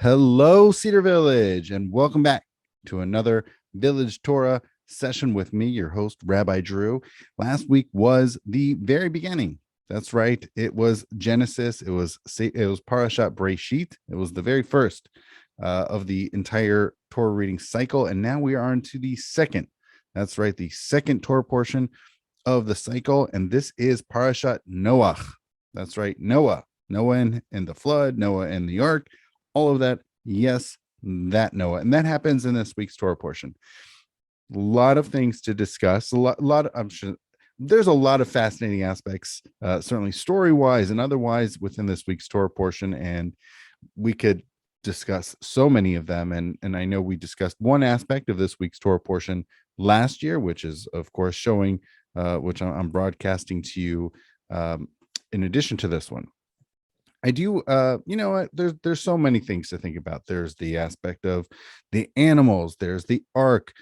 Hello, Cedar Village, and welcome back to another Village Torah session with me, your host, Rabbi Drew. Last week was the very beginning. That's right. It was Genesis. It was Parashat Breshit. It was the very first of the entire Torah reading cycle, and now we are on to the second. That's right, the second Torah portion of the cycle, and this is Parashat Noach. That's right, Noah and the flood, Noah and the ark, all of that. Yes, that Noah, and that happens in this week's Torah portion. A lot of things to discuss. I'm sure there's a lot of fascinating aspects, certainly story-wise and otherwise, within this week's Torah portion, and we could discuss so many of them. And I know we discussed one aspect of this week's Torah portion last year, which is, of course, showing, which I'm broadcasting to you in addition to this one. I do, there's so many things to think about. There's the aspect of the animals, there's the ark,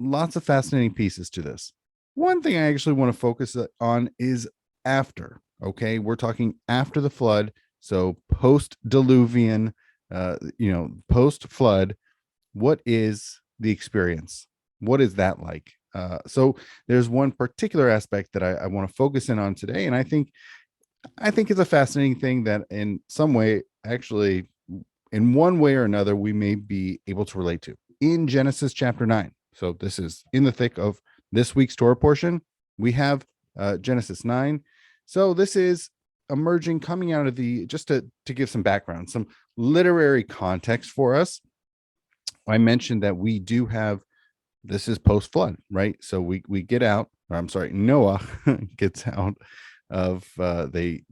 lots of fascinating pieces to this. One thing I actually want to focus on is after. Okay, we're talking after the flood, so post-diluvian, post-flood. What is the experience? What is that like? So there's one particular aspect that I want to focus in on today, and I think it's a fascinating thing that in some way, actually, in one way or another, we may be able to relate to in Genesis chapter 9. So this is in the thick of this week's Torah portion. We have Genesis 9. So this is emerging, coming out of just to give some background, some literary context for us. I mentioned that we do have, this is post-flood, right? So we get out, or I'm sorry, Noah gets out of they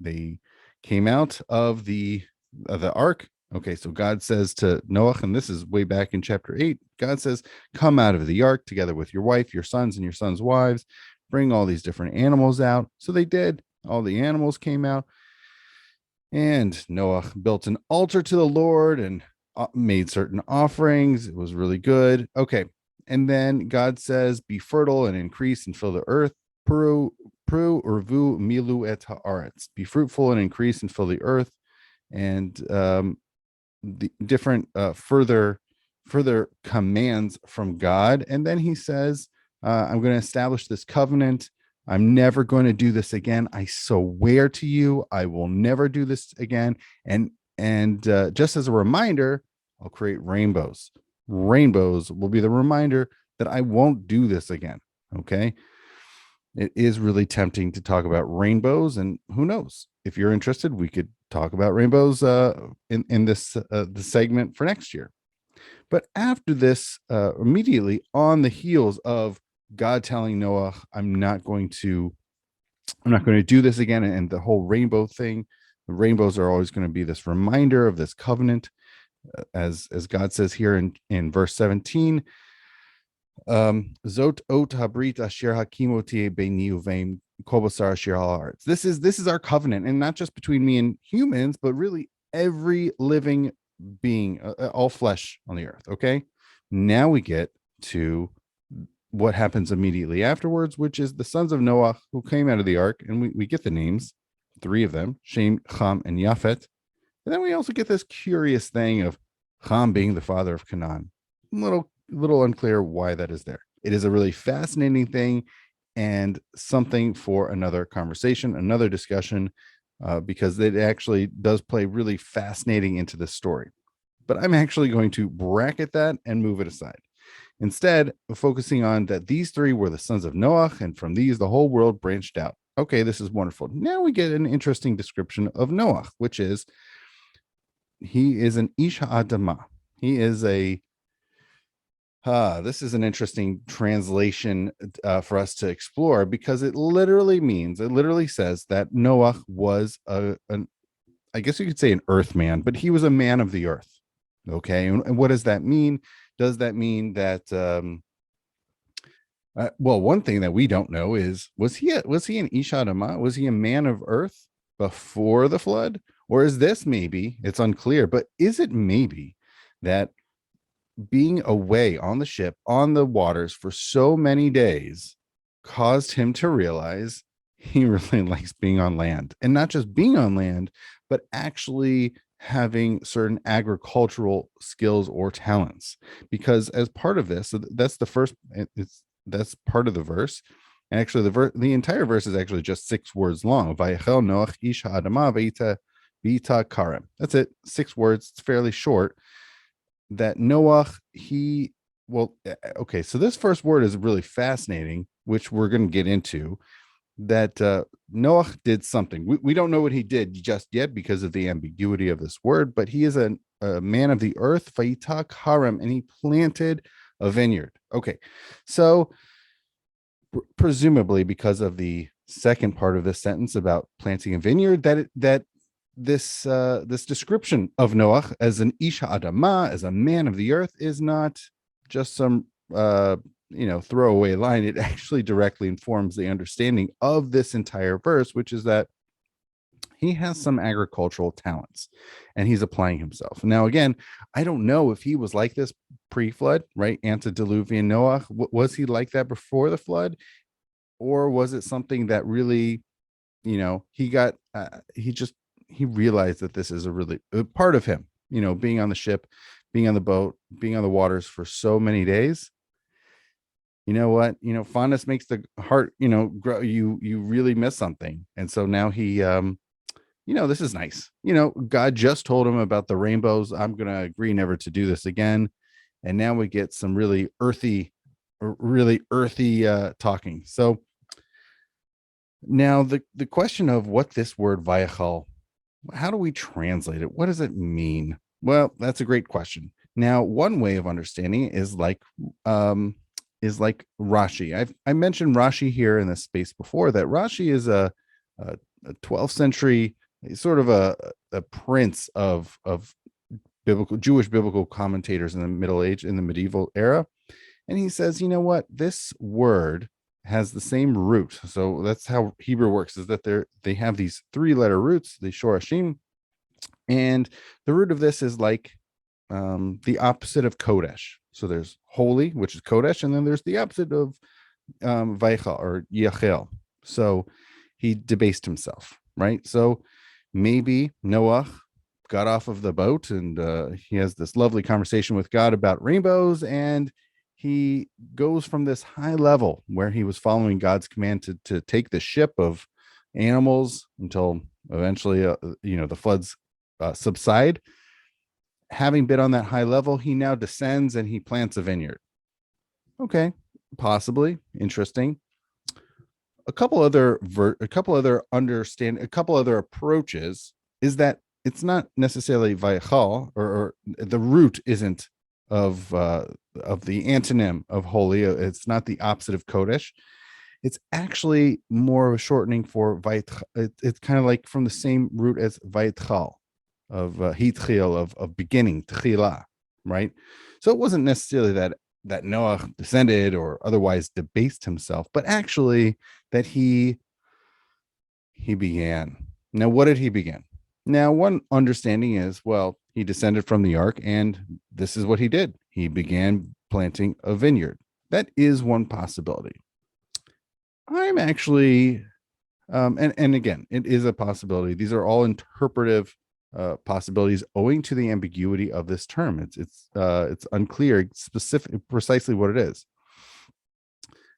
came out of the ark. Okay, so God says to Noah, and this is way back in chapter 8, God says, come out of the ark together with your wife, your sons, and your sons' wives, bring all these different animals out. So they did. All the animals came out, and Noah built an altar to the Lord and made certain offerings. It was really good. Okay, and then God says, be fertile and increase and fill the earth. Pru urvu milu et haaretz. Be fruitful and increase and fill the earth. And the different further commands from God. And then he says, I'm going to establish this covenant. I'm never going to do this again. I swear to you, I will never do this again. And just as a reminder, I'll create rainbows. Rainbows will be the reminder that I won't do this again. Okay. It is really tempting to talk about rainbows, and who knows, if you're interested, we could talk about rainbows in this the segment for next year. But after this, immediately on the heels of God telling Noah, I'm not going to do this again, and the whole rainbow thing, the rainbows are always going to be this reminder of this covenant, as God says here in verse 17. Zot ot habrit asher hakimoti beini uveim kobasar asher haaretz. This is our covenant, and not just between me and humans, but really every living being, all flesh on the earth. Okay, now we get to what happens immediately afterwards, which is the sons of Noah who came out of the ark, and we get the names, 3 of them, Shem, Ham, and Yafet. And then we also get this curious thing of Ham being the father of Canaan. Little unclear why that is there. It is a really fascinating thing, and something for another conversation, another discussion, because it actually does play really fascinating into the story. But I'm actually going to bracket that and move it aside. Instead, focusing on that these 3 were the sons of Noah, and from these the whole world branched out. Okay, this is wonderful. Now we get an interesting description of Noah, which is he is an Ish Ha'adamah. He is a this is an interesting translation for us to explore, because it literally says that Noah was I guess you could say an earthman, but he was a man of the earth. Okay, and what does that mean? Does that mean that well, one thing that we don't know is, was he an Ish Ha'adamah? Was he a man of earth before the flood? Or is this maybe, it's unclear, but is it maybe that being away on the ship, on the waters for so many days, caused him to realize he really likes being on land, and not just being on land, but actually having certain agricultural skills or talents, because as part of this, so that's the first, that's part of the verse. And actually the entire verse is actually just 6 words long. Vayachel Noach ish ha'adama v'ita karem. That's it, 6 words. It's fairly short. That Noach, okay, so this first word is really fascinating, which we're going to get into. That Noach did something. We don't know what he did just yet because of the ambiguity of this word, but he is a man of the earth, Vayitak Harem, and he planted a vineyard. Okay, so presumably because of the second part of this sentence about planting a vineyard, that this description of Noach as an Isha Adama, as a man of the earth, is not just some throwaway line. It actually directly informs the understanding of this entire verse, which is that he has some agricultural talents and he's applying himself. Now, again, I don't know if he was like this pre-flood, right? Antediluvian Noah. Was he like that before the flood? Or was it something that really, he got, he realized that this is a part of him, being on the ship, being on the boat, being on the waters for so many days. You know what? Fondness makes the heart, grow. You really miss something. And so now he, this is nice. God just told him about the rainbows. I'm going to agree never to do this again. And now we get some really earthy talking. So now the question of what this word vayachal, how do we translate it? What does it mean? Well, that's a great question. Now, one way of understanding it is like Rashi. I mentioned Rashi here in this space before, that Rashi is a 12th century sort of a prince of Jewish biblical commentators in the medieval era. And he says, you know what, this word has the same root. So that's how Hebrew works, is that they have these 3-letter roots, the shorashim, and the root of this is like the opposite of kodesh. So there's holy, which is kodesh, and then there's the opposite of vaychal or yachel. So he debased himself, right? So maybe Noah got off of the boat and he has this lovely conversation with God about rainbows, and he goes from this high level where he was following God's command to take the ship of animals until eventually the floods subside. Having been on that high level, he now descends and he plants a vineyard. Okay, possibly interesting. A couple other approaches is that it's not necessarily vayachal, or the root isn't of the antonym of holy. It's not the opposite of kodesh. It's actually more of a shortening for vayt. It's kind of like from the same root as vaytchal, of hitchil, of beginning, tchila, right? So it wasn't necessarily that Noah descended or otherwise debased himself, but actually that he began. Now, what did he begin? Now, one understanding is, well, he descended from the ark, and this is what he did. He began planting a vineyard. That is one possibility. I'm actually, and again, it is a possibility. These are all interpretive possibilities owing to the ambiguity of this term. It's unclear precisely what it is.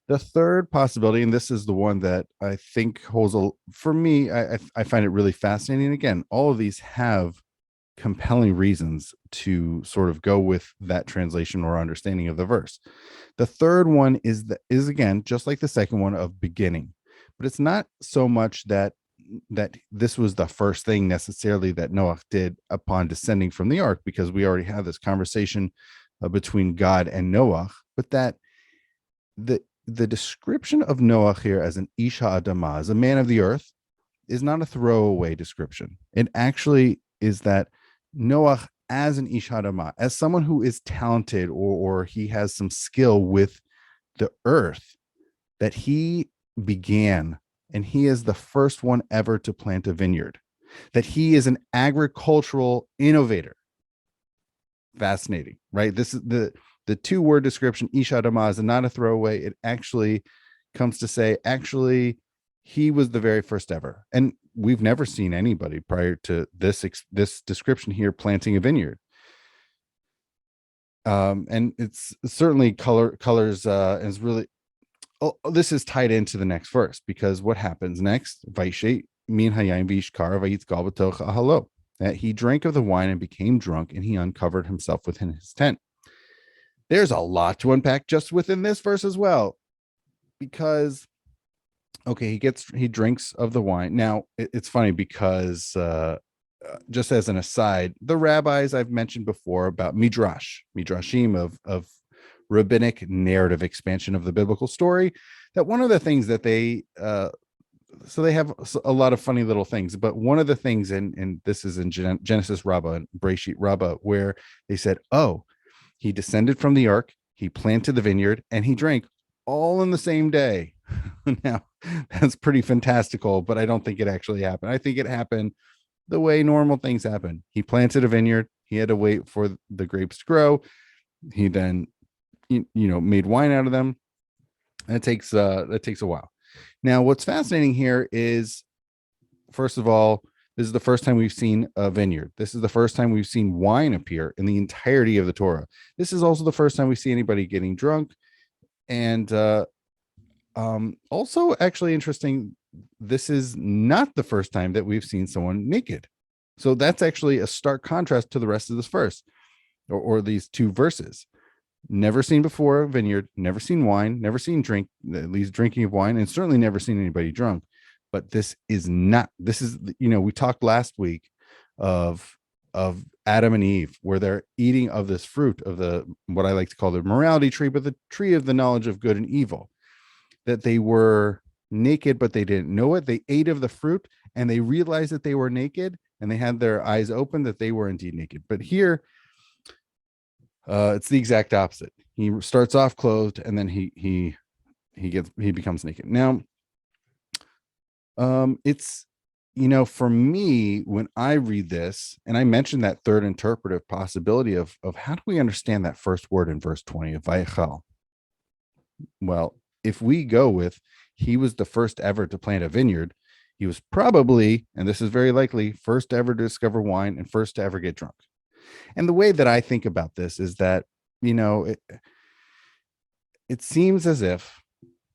The third possibility, and this is the one that I think holds for me, I find it really fascinating. Again, all of these have compelling reasons to sort of go with that translation or understanding of the verse. The third one is again, just like the second one, of beginning, but it's not so much that this was the first thing necessarily that Noah did upon descending from the ark, because we already had this conversation between God and Noah, but that the description of Noah here as an Isha Adama, as a man of the earth, is not a throwaway description. It actually is that Noah as an Isha Adama, as someone who is talented or he has some skill with the earth, that he began, and he is the first one ever to plant a vineyard, that he is an agricultural innovator. Fascinating, right? This is the 2-word description, Isha Adama, is not a throwaway. It actually comes to say, actually, he was the very first ever. And we've never seen anybody prior to this description here planting a vineyard. And it's certainly colors is really, this is tied into the next verse, because what happens next? Vaishe min hayim vishkar vayitzgal b'toch ahalo. That he drank of the wine and became drunk, and he uncovered himself within his tent. There's a lot to unpack just within this verse as well, because okay, he drinks of the wine. Now it's funny because just as an aside, the rabbis I've mentioned before about midrashim of rabbinic narrative expansion of the biblical story, that one of the things that they so they have a lot of funny little things, but one of the things, and this is in Genesis Rabbah and Breshit Rabbah, where they said, oh, he descended from the ark, he planted the vineyard, and he drank all in the same day. Now, that's pretty fantastical, but I don't think it actually happened. I think it happened the way normal things happen. He planted a vineyard, he had to wait for the grapes to grow. He then, made wine out of them. That takes a while. Now, what's fascinating here is, first of all, this is the first time we've seen a vineyard. This is the first time we've seen wine appear in the entirety of the Torah. This is also the first time we see anybody getting drunk. And also, actually interesting, this is not the first time that we've seen someone naked. So that's actually a stark contrast to the rest of this verse, or these two verses. Never seen before a vineyard, never seen wine, never seen at least drinking of wine, and certainly never seen anybody drunk. But this is, we talked last week of Adam and Eve, where they're eating of this fruit of what I like to call the morality tree, but the tree of the knowledge of good and evil, that they were naked, but they didn't know it. They ate of the fruit and they realized that they were naked, and they had their eyes open that they were indeed naked. But here, it's the exact opposite. He starts off clothed, and then he becomes naked. Now, it's, for me, when I read this, and I mentioned that third interpretive possibility of how do we understand that first word in verse 20 of Vayechal? Well, if we go with he was the first ever to plant a vineyard, he was probably, and this is very likely, first ever to discover wine and first to ever get drunk. And the way that I think about this is that, it seems as if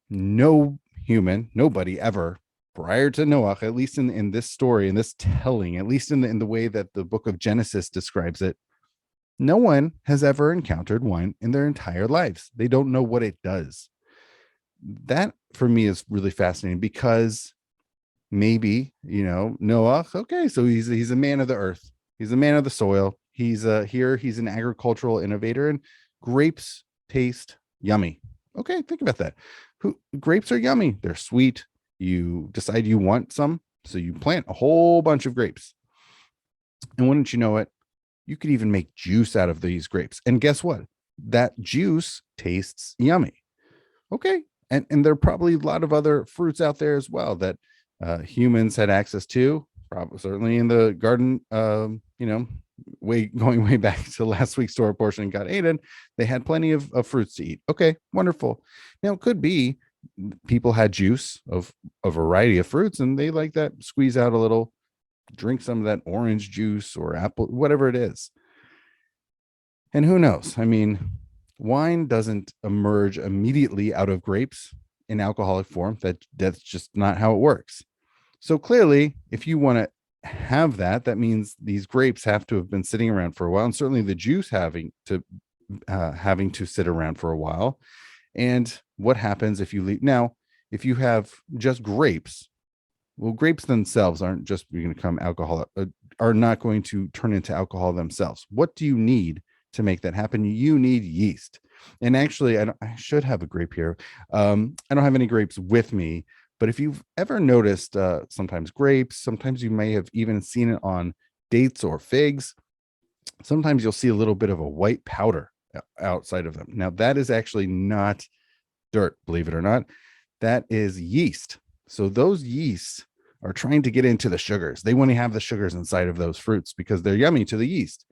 nobody ever prior to Noah, at least in this story, in this telling, at least in the way that the book of Genesis describes it, no one has ever encountered wine in their entire lives. They don't know what it does. That for me is really fascinating, because maybe, Noah, okay, so he's a man of the earth. He's a man of the soil. He's he's an agricultural innovator, and grapes taste yummy. Okay, think about that. Grapes are yummy. They're sweet. You decide you want some, so you plant a whole bunch of grapes. And wouldn't you know it, you could even make juice out of these grapes. And guess what? That juice tastes yummy. Okay. And there are probably a lot of other fruits out there as well that humans had access to, probably certainly in the garden, going way back to last week's Torah portion, God Eden, they had plenty of fruits to eat. Okay, wonderful. Now, it could be people had juice of a variety of fruits, and they like that, squeeze out a little, drink some of that orange juice or apple, whatever it is. And who knows? I mean, wine doesn't emerge immediately out of grapes in alcoholic form. That's just not how it works. So clearly, if you want to have that means these grapes have to have been sitting around for a while, and certainly the juice having to sit around for a while. And what happens if you leave? Now, if you have just grapes, well, grapes themselves aren't just going to become alcohol, are not going to turn into alcohol themselves. What do you need to make that happen? You need yeast. And actually, I should have a grape here. I don't have any grapes with me, but if you've ever noticed, sometimes grapes, sometimes you may have even seen it on dates or figs. Sometimes you'll see a little bit of a white powder outside of them. Now, that is actually not dirt, believe it or not. That is yeast. So those yeasts are trying to get into the sugars. They want to have the sugars inside of those fruits because they're yummy to the yeast.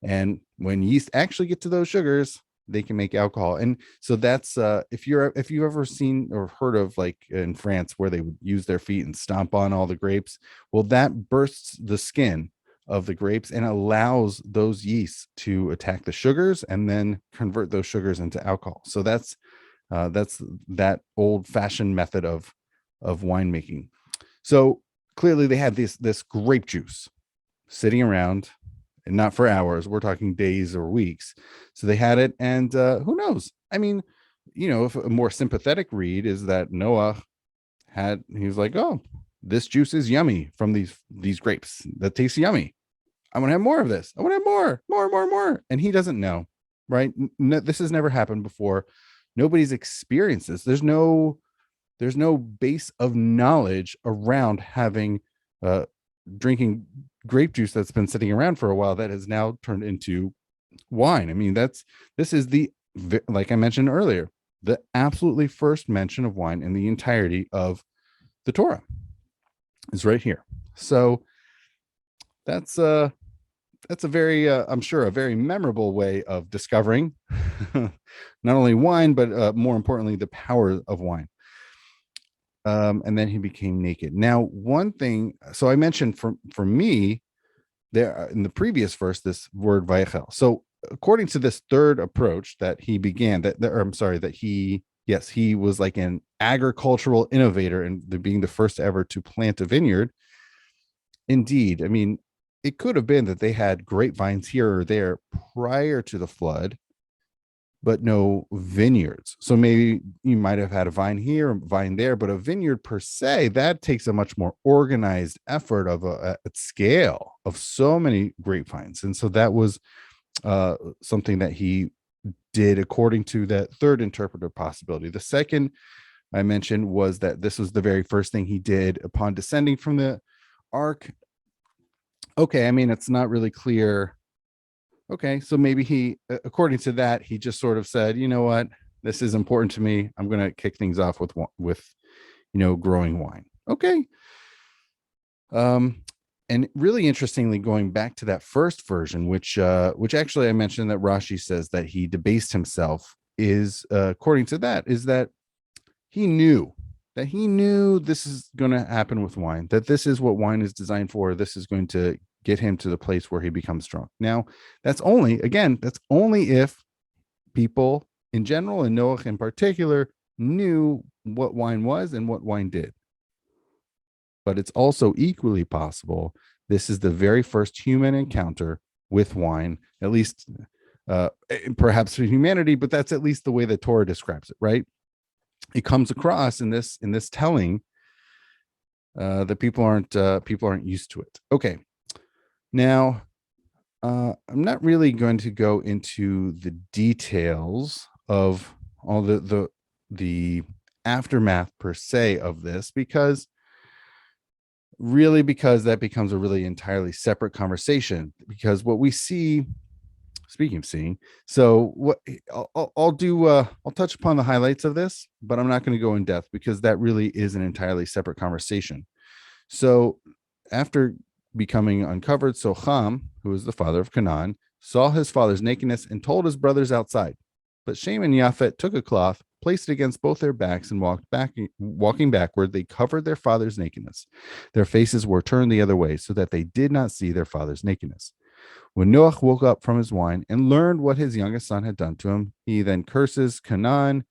And when yeast actually get to those sugars, they can make alcohol. And so that's if you've ever seen or heard of, like in France, where they would use their feet and stomp on all the grapes, well, that bursts the skin of the grapes and allows those yeasts to attack the sugars and then convert those sugars into alcohol. So that's that old fashioned method of winemaking. So clearly they had this grape juice sitting around, and not for hours, we're talking days or weeks. So they had it, and who knows, I mean, if a more sympathetic read is that Noah he was like, oh, this juice is yummy from these grapes that tastes yummy, I want to have more of this, I want to have more, and he doesn't know, right? No, this has never happened before, nobody's experienced this, there's no base of knowledge around having drinking grape juice that's been sitting around for a while that has now turned into wine. I mean, this is like I mentioned earlier, the absolutely first mention of wine in the entirety of the Torah is right here. So that's a very I'm sure a very memorable way of discovering not only wine, but more importantly, the power of wine. And then he became naked. Now, one thing, so I mentioned for me there in the previous verse, this word vayachel. So according to this third approach that he began, he was like an agricultural innovator and being the first ever to plant a vineyard. Indeed, I mean, it could have been that they had grapevines here or there prior to the flood, but no vineyards. So maybe you might have had a vine here, a vine there, but a vineyard per se, that takes a much more organized effort of a scale of so many grapevines. And so that was something that he did according to that third interpretive possibility. The second I mentioned was that this was the very first thing he did upon descending from the ark. Okay, I mean, it's not really clear. Okay, so maybe he, according to that, he just sort of said, you know what, this is important to me, I'm going to kick things off with growing wine. Okay. And really interestingly, going back to that first version, which actually I mentioned that Rashi says that he debased himself, is according to that, is that he knew this is going to happen with wine, that this is what wine is designed for. This is going to get him to the place where he becomes strong. Now, that's only if people in general, and Noah in particular, knew what wine was and what wine did. But it's also equally possible this is the very first human encounter with wine, at least perhaps for humanity, but that's at least the way the Torah describes it, right? It comes across in this telling that people aren't used to it. Okay. Now, I'm not really going to go into the details of all the aftermath per se of this, because that becomes a really entirely separate conversation. Because what we see, speaking of seeing, so what I'll touch upon the highlights of this, but I'm not going to go in depth because that really is an entirely separate conversation. So after becoming uncovered, so Ham, who is the father of Canaan, saw his father's nakedness and told his brothers outside. But Shem and Japhet took a cloth, placed it against both their backs, and walking backward, they covered their father's nakedness. Their faces were turned the other way, so that they did not see their father's nakedness. When Noah woke up from his wine and learned what his youngest son had done to him, he then curses Canaan,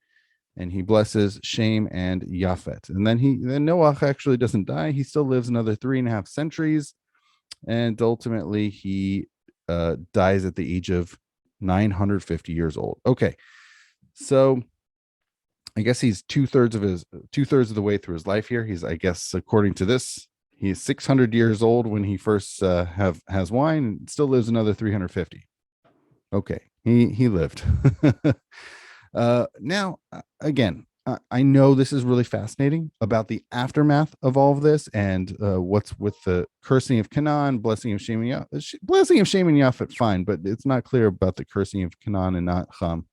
and he blesses Shem and Japhet. And then Noah actually doesn't die. He still lives another 3.5 centuries. And ultimately, he dies at the age of 950 years old. Okay, so I guess he's two-thirds of the way through his life here. He's, I guess, according to this, he's 600 years old when he first has wine, and still lives another 350. Okay, he lived. Now, again, I know this is really fascinating about the aftermath of all of this and what's with the cursing of Canaan, blessing of Shem and Japhet, fine, but it's not clear about the cursing of Canaan and not Ham.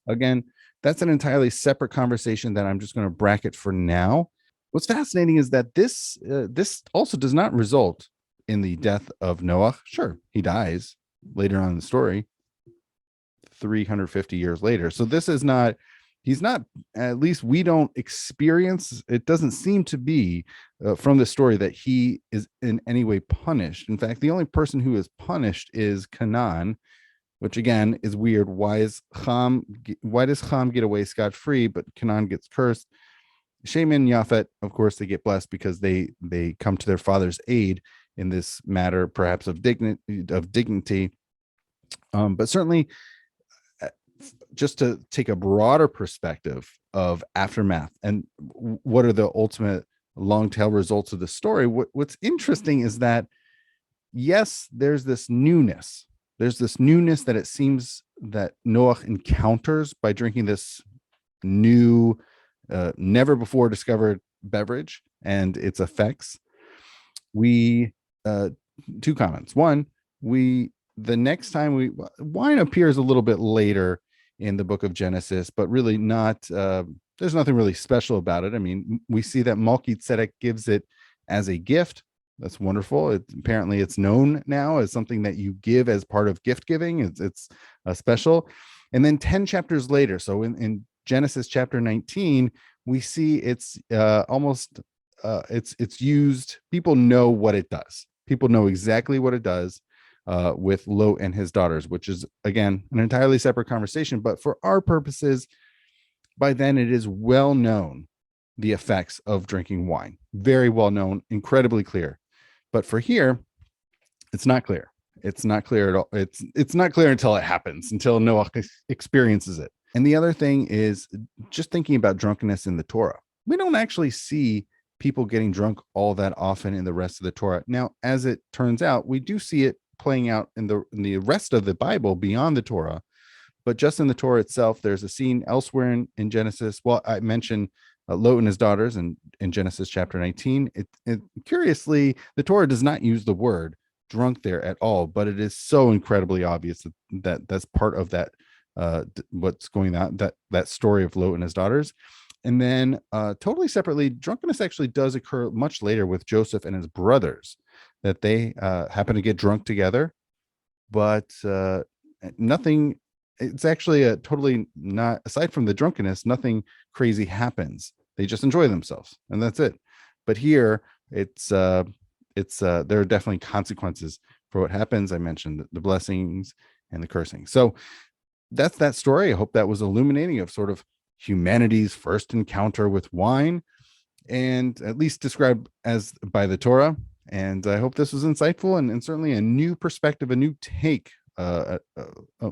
Again, that's an entirely separate conversation that I'm just going to bracket for now. What's fascinating is that this also does not result in the death of Noah. Sure, he dies later on in the story, 350 years later. So this is not, he's not, at least we don't experience, it doesn't seem to be from the story that he is in any way punished. In fact, the only person who is punished is Canaan, which again is weird. Why does Ham get away scot-free, but Canaan gets cursed? Shem and Japhet, of course, they get blessed because they come to their father's aid in this matter, perhaps of dignity. But certainly, just to take a broader perspective of aftermath and what are the ultimate long tail results of the story, what's interesting is that, yes, there's this newness. There's this newness that it seems that Noah encounters by drinking this new, never before discovered beverage and its effects. We two comments. One, the next time wine appears a little bit later in the book of Genesis, but really not, there's nothing really special about it. I mean, we see that Melchizedek gives it as a gift. That's wonderful. Apparently it's known now as something that you give as part of gift giving. It's a special. And then 10 chapters later, so in Genesis chapter 19, we see it's almost it's used. People know what it does. People know exactly what it does with Lot and his daughters, which is again an entirely separate conversation. But for our purposes, by then it is well known the effects of drinking wine. Very well known, incredibly clear. But for here, it's not clear. It's not clear at all. It's not clear until it happens, until Noah experiences it. And the other thing is just thinking about drunkenness in the Torah. We don't actually see people getting drunk all that often in the rest of the Torah. Now, as it turns out, we do see it playing out in the rest of the Bible beyond the Torah. But just in the Torah itself, there's a scene elsewhere in Genesis. Well, I mentioned Lot and his daughters in Genesis chapter 19. Curiously, the Torah does not use the word drunk there at all, but it is so incredibly obvious that that's part of that what's going on, that story of Lot and his daughters. And then totally separately, drunkenness actually does occur much later with Joseph and his brothers, that they happen to get drunk together, but nothing, it's actually a totally not, aside from the drunkenness, nothing crazy happens. They just enjoy themselves and that's it. But here it's there are definitely consequences for what happens. I mentioned the blessings and the cursing. So that's that story. I hope that was illuminating of sort of humanity's first encounter with wine, and at least described as by the Torah. And I hope this was insightful and certainly a new perspective, a new take, an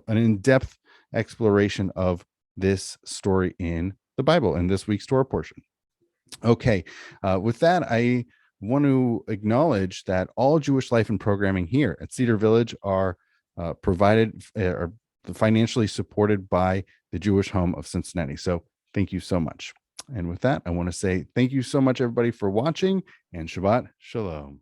in-depth exploration of this story in the Bible in this week's Torah portion. Okay, with that, I want to acknowledge that all Jewish life and programming here at Cedar Village are provided, are financially supported by the Jewish Home of Cincinnati. So thank you so much. And with that, I want to say thank you so much, everybody, for watching, and Shabbat Shalom.